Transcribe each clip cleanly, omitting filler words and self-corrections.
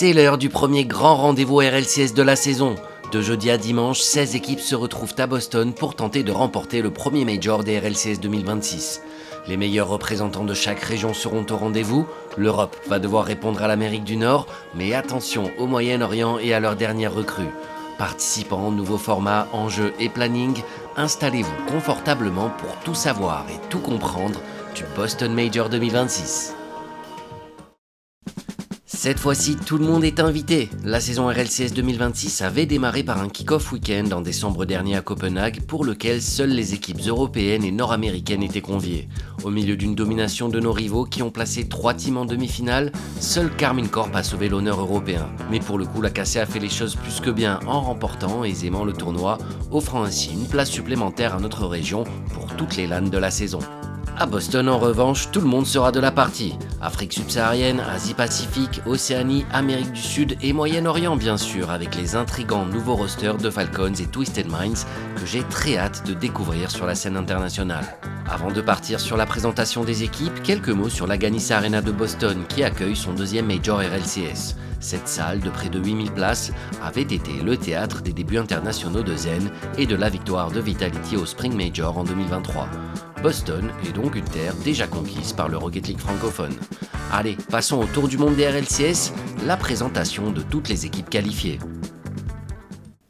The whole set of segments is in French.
C'est l'heure du premier grand rendez-vous RLCS de la saison. De jeudi à dimanche, 16 équipes se retrouvent à Boston pour tenter de remporter le premier Major des RLCS 2026. Les meilleurs représentants de chaque région seront au rendez-vous. L'Europe va devoir répondre à l'Amérique du Nord, mais attention au Moyen-Orient et à leurs dernières recrues. Participants, nouveaux formats, enjeux et planning, installez-vous confortablement pour tout savoir et tout comprendre du Boston Major 2026. Cette fois-ci, tout le monde est invité. La saison RLCS 2026 avait démarré par un kick-off week-end en décembre dernier à Copenhague, pour lequel seules les équipes européennes et nord-américaines étaient conviées. Au milieu d'une domination de nos rivaux qui ont placé 3 teams en demi-finale, seul Karmine Corp a sauvé l'honneur européen. Mais pour le coup, la KC a fait les choses plus que bien en remportant aisément le tournoi, offrant ainsi une place supplémentaire à notre région pour toutes les LAN de la saison. À Boston, en revanche, tout le monde sera de la partie. Afrique subsaharienne, Asie-Pacifique, Océanie, Amérique du Sud et Moyen-Orient bien sûr, avec les intrigants nouveaux rosters de Falcons et Twisted Minds que j'ai très hâte de découvrir sur la scène internationale. Avant de partir sur la présentation des équipes, quelques mots sur la Ganis Arena de Boston qui accueille son deuxième Major RLCS. Cette salle de près de 8000 places avait été le théâtre des débuts internationaux de Zen et de la victoire de Vitality au Spring Major en 2023. Boston est donc une terre déjà conquise par le Rocket League francophone. Allez, passons au tour du monde des RLCS, la présentation de toutes les équipes qualifiées.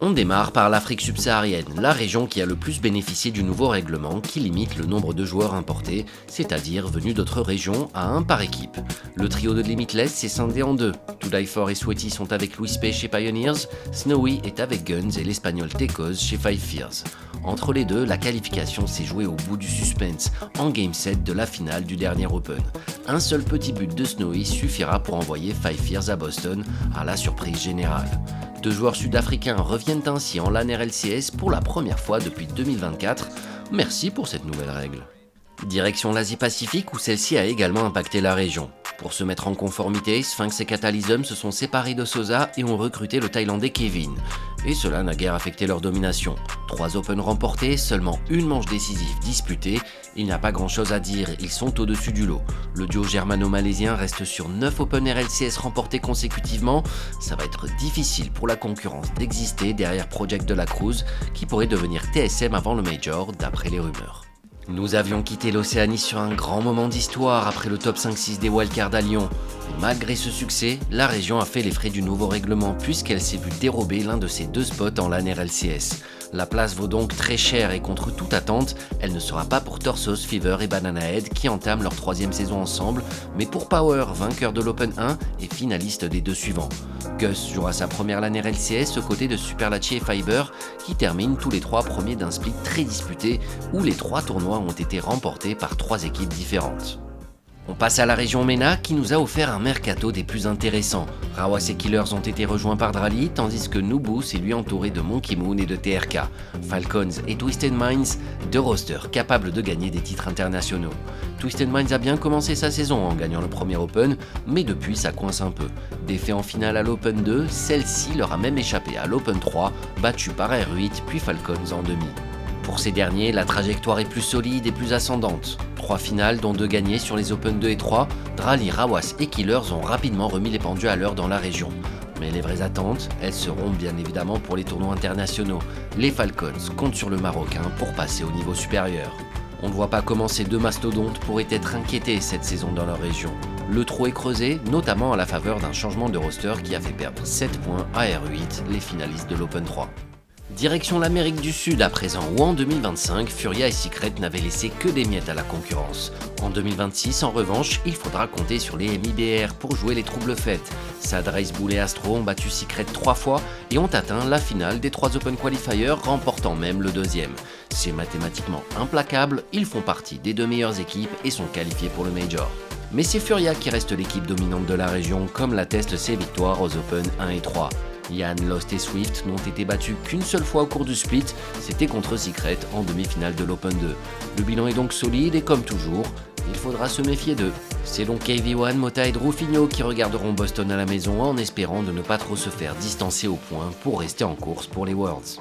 On démarre par l'Afrique subsaharienne, la région qui a le plus bénéficié du nouveau règlement qui limite le nombre de joueurs importés, c'est-à-dire venus d'autres régions, à 1 par équipe. Le trio de Limitless s'est scindé en deux. To Die For et Sweaty sont avec Louis P chez Pioneers, Snowy est avec Guns et l'espagnol Tecos chez Five Fears. Entre les deux, la qualification s'est jouée au bout du suspense, en Game 7 de la finale du dernier Open. Un seul petit but de Snowy suffira pour envoyer Five Fears à Boston, à la surprise générale. 2 joueurs sud-africains reviennent ainsi en LAN RLCS pour la première fois depuis 2024. Merci pour cette nouvelle règle. Direction l'Asie-Pacifique où celle-ci a également impacté la région. Pour se mettre en conformité, Sphinx et Catalysm se sont séparés de Sosa et ont recruté le Thaïlandais Kevin. Et cela n'a guère affecté leur domination. 3 Open remportés, seulement une manche décisive disputée. Il n'y a pas grand chose à dire, ils sont au-dessus du lot. Le duo germano-malaisien reste sur 9 Open RLCS remportés consécutivement. Ça va être difficile pour la concurrence d'exister derrière Project de la Cruz, qui pourrait devenir TSM avant le Major, d'après les rumeurs. Nous avions quitté l'Océanie sur un grand moment d'histoire après le top 5-6 des wildcards à Lyon. Et malgré ce succès, la région a fait les frais du nouveau règlement puisqu'elle s'est vue dérober l'un de ses 2 spots en LAN RLCS. La place vaut donc très cher et contre toute attente, elle ne sera pas pour Torsos, Fever et Banana Head qui entament leur 3e saison ensemble, mais pour Power, vainqueur de l'Open 1 et finaliste des 2 suivants. Gus jouera sa première LAN RLCS aux côtés de Superlachi et Fiber qui terminent tous les 3 premiers d'un split très disputé où les 3 tournois ont été remportés par 3 équipes différentes. On passe à la région MENA qui nous a offert un mercato des plus intéressants. Rawas et Killers ont été rejoints par Drali, tandis que Nubu s'est lui entouré de Monkey Moon et de TRK. Falcons et Twisted Minds, 2 rosters capables de gagner des titres internationaux. Twisted Minds a bien commencé sa saison en gagnant le premier Open, mais depuis ça coince un peu. Défait en finale à l'Open 2, celle-ci leur a même échappé à l'Open 3, battue par R8 puis Falcons en demi. Pour ces derniers, la trajectoire est plus solide et plus ascendante. 3 finales, dont 2 gagnées sur les Open 2 et 3, Drali, Rawas et Killers ont rapidement remis les pendules à l'heure dans la région. Mais les vraies attentes, elles seront bien évidemment pour les tournois internationaux. Les Falcons comptent sur le Marocain pour passer au niveau supérieur. On ne voit pas comment ces 2 mastodontes pourraient être inquiétés cette saison dans leur région. Le trou est creusé, notamment à la faveur d'un changement de roster qui a fait perdre 7 points à R8, les finalistes de l'Open 3. Direction l'Amérique du Sud à présent, où en 2025, Furia et Secret n'avaient laissé que des miettes à la concurrence. En 2026, en revanche, il faudra compter sur les MIBR pour jouer les troubles fêtes. Sad, Race Bull et Astro ont battu Secret 3 fois et ont atteint la finale des 3 Open Qualifiers, remportant même le 2e. C'est mathématiquement implacable, ils font partie des 2 meilleures équipes et sont qualifiés pour le Major. Mais c'est Furia qui reste l'équipe dominante de la région, comme l'attestent ses victoires aux Open 1 et 3. Yann, Lost et Swift n'ont été battus qu'une seule fois au cours du split, c'était contre Secret en demi-finale de l'Open 2. Le bilan est donc solide et comme toujours, il faudra se méfier d'eux. C'est donc KV1, Mota et Rufinho qui regarderont Boston à la maison en espérant de ne pas trop se faire distancer au point pour rester en course pour les Worlds.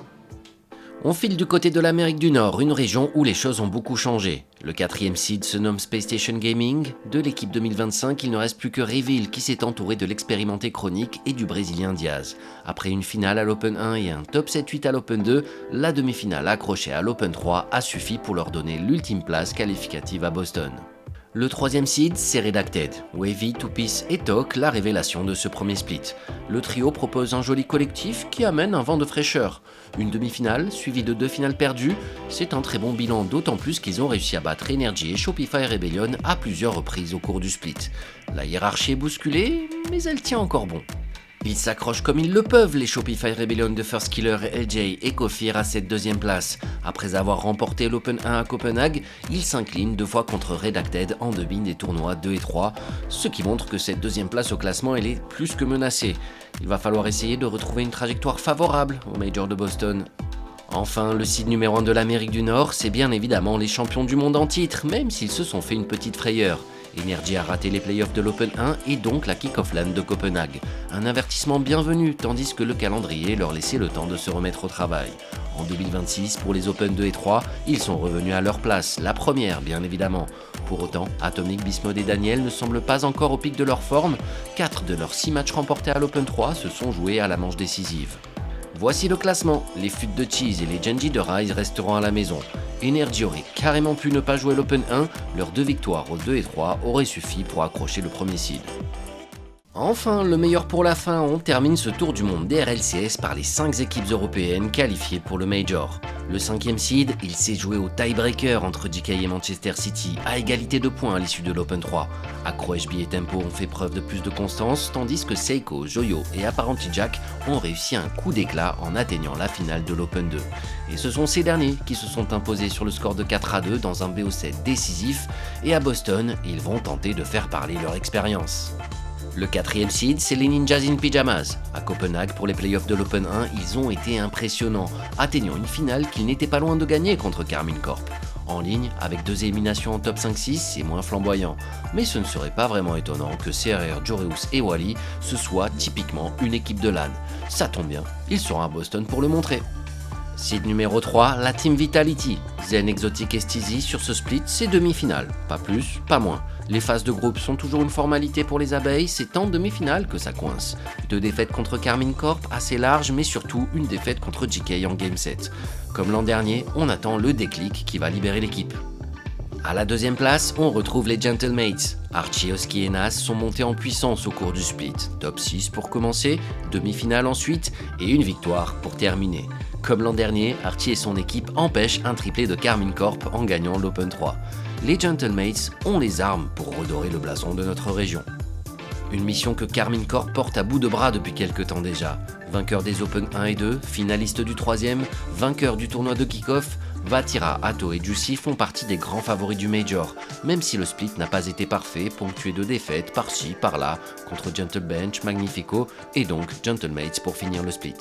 On file du côté de l'Amérique du Nord, une région où les choses ont beaucoup changé. Le 4e seed se nomme Space Station Gaming. De l'équipe 2025, il ne reste plus que Reveal qui s'est entouré de l'expérimenté Chronic et du Brésilien Diaz. Après une finale à l'Open 1 et un top 7-8 à l'Open 2, la demi-finale accrochée à l'Open 3 a suffi pour leur donner l'ultime place qualificative à Boston. Le 3e seed, c'est Redacted. Wavy, Two Piece et Tok, la révélation de ce premier split. Le trio propose un joli collectif qui amène un vent de fraîcheur. Une demi-finale, suivie de 2 finales perdues, c'est un très bon bilan, d'autant plus qu'ils ont réussi à battre Energy et Shopify Rebellion à plusieurs reprises au cours du split. La hiérarchie est bousculée, mais elle tient encore bon. Ils s'accrochent comme ils le peuvent, les Shopify Rebellion de First Killer, LJ et Kofir à cette 2e place. Après avoir remporté l'Open 1 à Copenhague, ils s'inclinent 2 fois contre Redacted en demi des tournois 2 et 3, ce qui montre que cette 2e place au classement elle est plus que menacée. Il va falloir essayer de retrouver une trajectoire favorable au Major de Boston. Enfin, le seed numéro 1 de l'Amérique du Nord, c'est bien évidemment les champions du monde en titre, même s'ils se sont fait une petite frayeur. Energy a raté les playoffs de l'Open 1 et donc la Kick-Off LAN de Copenhague. Un avertissement bienvenu, tandis que le calendrier leur laissait le temps de se remettre au travail. En 2026, pour les Open 2 et 3, ils sont revenus à leur place, la première bien évidemment. Pour autant, Atomic, Bismode et Daniel ne semblent pas encore au pic de leur forme. 4 de leurs 6 matchs remportés à l'Open 3 se sont joués à la manche décisive. Voici le classement, les FUT de Cheese et les Genji de Rise resteront à la maison. Energy aurait carrément pu ne pas jouer l'Open 1, leurs 2 victoires aux 2 et 3 auraient suffi pour accrocher le premier seed. Enfin, le meilleur pour la fin, on termine ce tour du monde des RLCS par les 5 équipes européennes qualifiées pour le Major. Le 5e seed, il s'est joué au tiebreaker entre GK et Manchester City, à égalité de points à l'issue de l'Open 3. Accro HB et Tempo ont fait preuve de plus de constance, tandis que Seiko, Joyo et Apparently Jack ont réussi un coup d'éclat en atteignant la finale de l'Open 2. Et ce sont ces derniers qui se sont imposés sur le score de 4-2 dans un BO7 décisif, et à Boston, ils vont tenter de faire parler leur expérience. Le 4e seed, c'est les Ninjas in Pyjamas. À Copenhague, pour les playoffs de l'Open 1, ils ont été impressionnants, atteignant une finale qu'ils n'étaient pas loin de gagner contre Karmine Corp. En ligne, avec 2 éliminations en top 5-6, c'est moins flamboyant. Mais ce ne serait pas vraiment étonnant que CRR, Joreus et Wally ce soit typiquement une équipe de LAN. Ça tombe bien, ils seront à Boston pour le montrer. Seed numéro 3, la Team Vitality. Zen, Exotic et Steezy sur ce split, c'est demi-finale. Pas plus, pas moins. Les phases de groupe sont toujours une formalité pour les abeilles, c'est en demi-finale que ça coince. 2 défaites contre Karmine Corp, assez larges, mais surtout une défaite contre GK en Game 7. Comme l'an dernier, on attend le déclic qui va libérer l'équipe. À la 2e place, on retrouve les Gentlemates. Archie, Oski et Nas sont montés en puissance au cours du split. Top 6 pour commencer, demi-finale ensuite, et une victoire pour terminer. Comme l'an dernier, Archie et son équipe empêchent un triplé de Karmine Corp en gagnant l'Open 3. Les Gentlemates ont les armes pour redorer le blason de notre région. Une mission que Karmine Corp porte à bout de bras depuis quelques temps déjà. Vainqueur des Open 1 et 2, finaliste du 3e, vainqueur du tournoi de kick-off, Vatira, Atto et Juicy font partie des grands favoris du Major, même si le split n'a pas été parfait, ponctué de défaites par-ci, par-là, contre Gentle Bench, Magnifico et donc Gentlemates pour finir le split.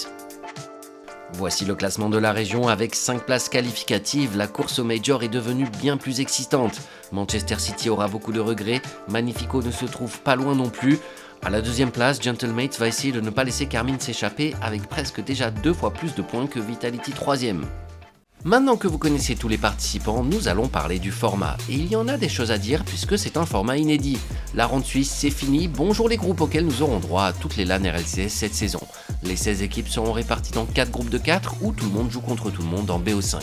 Voici le classement de la région avec 5 places qualificatives, la course au Major est devenue bien plus excitante. Manchester City aura beaucoup de regrets, Magnifico ne se trouve pas loin non plus. À la 2e place, Gentlemates va essayer de ne pas laisser Karmine s'échapper avec presque déjà 2 fois plus de points que Vitality 3e. Maintenant que vous connaissez tous les participants, nous allons parler du format. Et il y en a des choses à dire puisque c'est un format inédit. La ronde suisse, c'est fini, bonjour les groupes auxquels nous aurons droit à toutes les LAN RLCS cette saison. Les 16 équipes seront réparties dans 4 groupes de 4 où tout le monde joue contre tout le monde en BO5.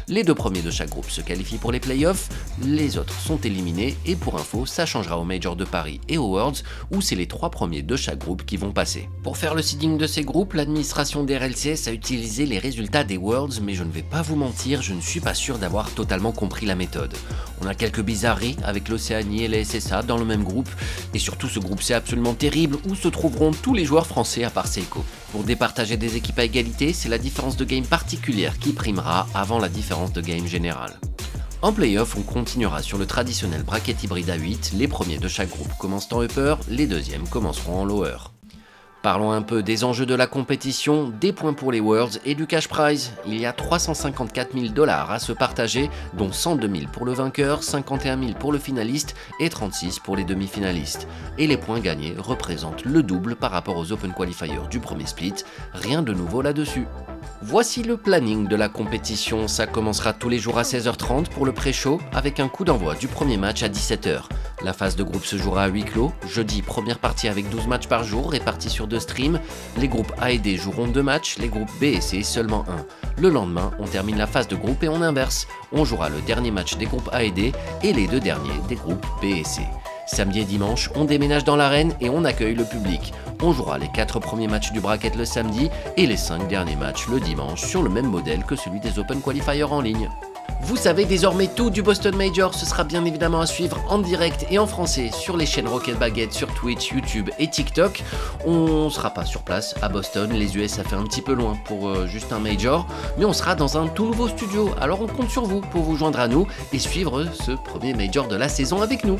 Les 2 premiers de chaque groupe se qualifient pour les playoffs, les autres sont éliminés et pour info, ça changera au Major de Paris et aux Worlds où c'est les 3 premiers de chaque groupe qui vont passer. Pour faire le seeding de ces groupes, l'administration des RLCS a utilisé les résultats des Worlds, mais je ne vais pas vous mentir, je ne suis pas sûr d'avoir totalement compris la méthode. On a quelques bizarreries avec l'Océanie et les SSA dans le même groupe, et surtout ce groupe c'est absolument terrible où se trouveront tous les joueurs français à part Seiko. Pour départager des équipes à égalité, c'est la différence de game particulière qui primera avant la différence de game générale. En play-off, on continuera sur le traditionnel bracket hybride à 8, les premiers de chaque groupe commencent en upper, les deuxièmes commenceront en lower. Parlons un peu des enjeux de la compétition, des points pour les Worlds et du cash prize. Il y a 354 000 $ à se partager, dont 102 000 pour le vainqueur, 51 000 pour le finaliste et 36 pour les demi-finalistes. Et les points gagnés représentent le double par rapport aux Open Qualifiers du premier split, rien de nouveau là-dessus. Voici le planning de la compétition, ça commencera tous les jours à 16h30 pour le pré-show avec un coup d'envoi du premier match à 17h. La phase de groupe se jouera à huis clos, jeudi première partie avec 12 matchs par jour répartis sur 2 streams, les groupes A et D joueront 2 matchs, les groupes B et C seulement 1. Le lendemain, on termine la phase de groupe et on inverse, on jouera le dernier match des groupes A et D et les 2 derniers des groupes B et C. Samedi et dimanche, on déménage dans l'arène et on accueille le public. On jouera les 4 premiers matchs du bracket le samedi et les 5 derniers matchs le dimanche sur le même modèle que celui des Open Qualifiers en ligne. Vous savez désormais tout du Boston Major, ce sera bien évidemment à suivre en direct et en français sur les chaînes Rocket Baguette, sur Twitch, YouTube et TikTok. On sera pas sur place à Boston, les US ça fait un petit peu loin pour juste un Major, mais on sera dans un tout nouveau studio, alors on compte sur vous pour vous joindre à nous et suivre ce premier Major de la saison avec nous.